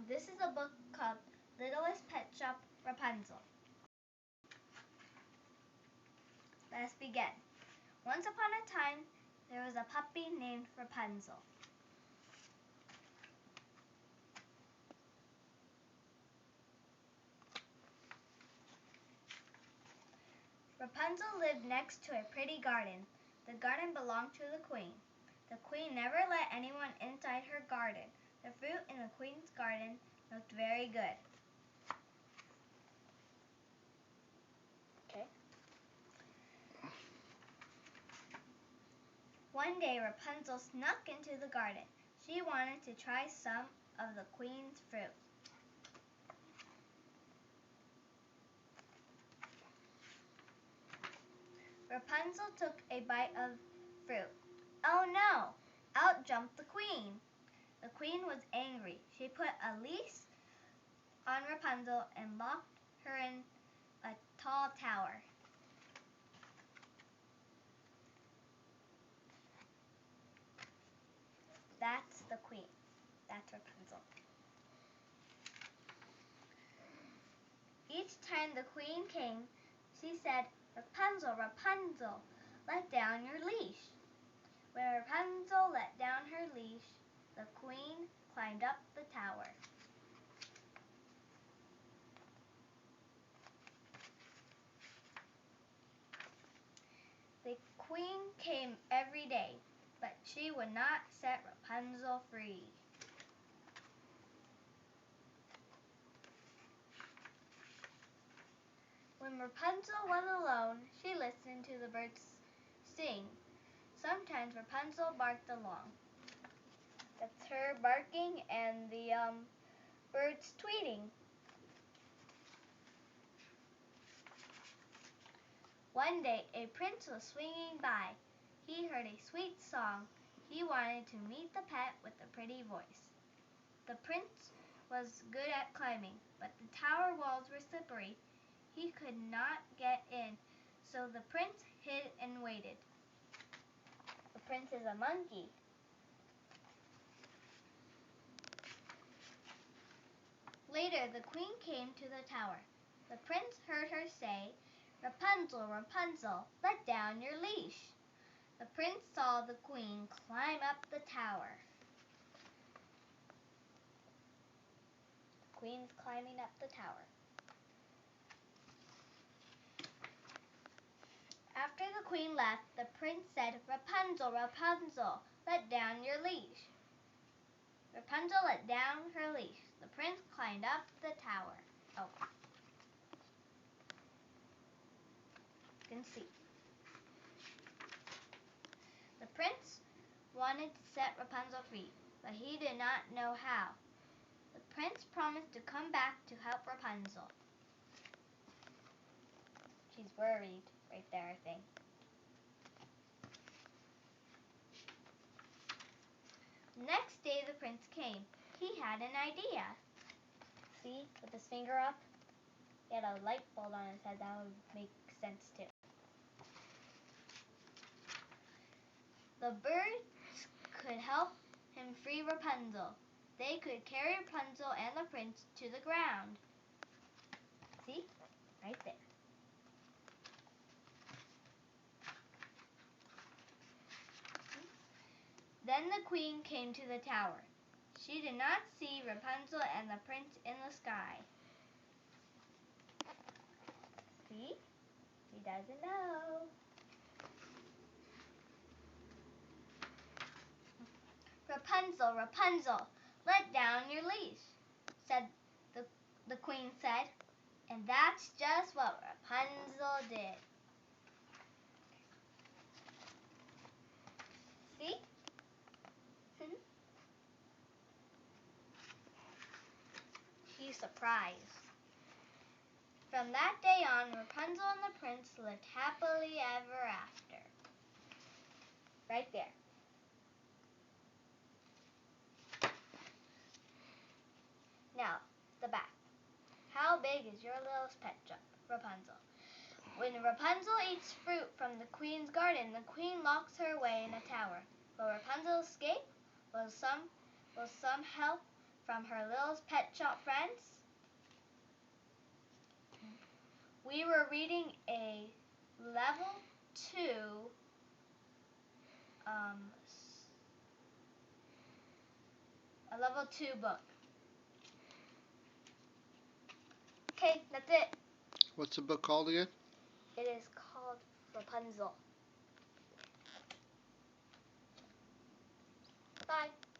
This is a book called Littlest Pet Shop Rapunzel. Let us begin. Once upon a time, there was a puppy named Rapunzel. Rapunzel lived next to a pretty garden. The garden belonged to the queen. The queen never let anyone inside her garden. The fruit in the queen's garden looked very good. Okay. One day, Rapunzel snuck into the garden. She wanted to try some of the queen's fruit. Rapunzel took a bite of fruit. Oh no! Out jumped the queen. The queen was angry. She put a leash on Rapunzel and locked her in a tall tower. That's the queen. That's Rapunzel. Each time the queen came, she said, "Rapunzel, Rapunzel, let down your leash." When Rapunzel let down her leash, the queen climbed up the tower. The queen came every day, but she would not set Rapunzel free. When Rapunzel was alone, she listened to the birds sing. Sometimes Rapunzel barked along. That's her barking and the birds tweeting. One day, a prince was swinging by. He heard a sweet song. He wanted to meet the pet with the pretty voice. The prince was good at climbing, but the tower walls were slippery. He could not get in, so the prince hid and waited. The prince is a monkey. Later, the queen came to the tower. The prince heard her say, "Rapunzel, Rapunzel, let down your leash." The prince saw the queen climb up the tower. The queen's climbing up the tower. After the queen left, the prince said, "Rapunzel, Rapunzel, let down your leash." Rapunzel let down her leash. The prince climbed up the tower. Oh. You can see. The prince wanted to set Rapunzel free, but he did not know how. The prince promised to come back to help Rapunzel. She's worried right there, I think. Next day the prince came. He had an idea. See, with his finger up? He had a light bulb on his head. That would make sense too. The birds could help him free Rapunzel. They could carry Rapunzel and the prince to the ground. See? Right there. Then the queen came to the tower. She did not see Rapunzel and the prince in the sky. See? She doesn't know. "Rapunzel, Rapunzel, let down your leash," said the queen said. And that's just what Rapunzel did. See? She's surprised. From that day on, Rapunzel and the prince lived happily ever after. Right there. Now, the back. How big is your littlest pet shop, Rapunzel? When Rapunzel eats fruit from the queen's garden, the queen locks her away in a tower. Will Rapunzel escape? Will some help from her little pet shop friends. We were reading a level 2 book. Okay, that's it. What's the book called again? It is called Rapunzel. Bye.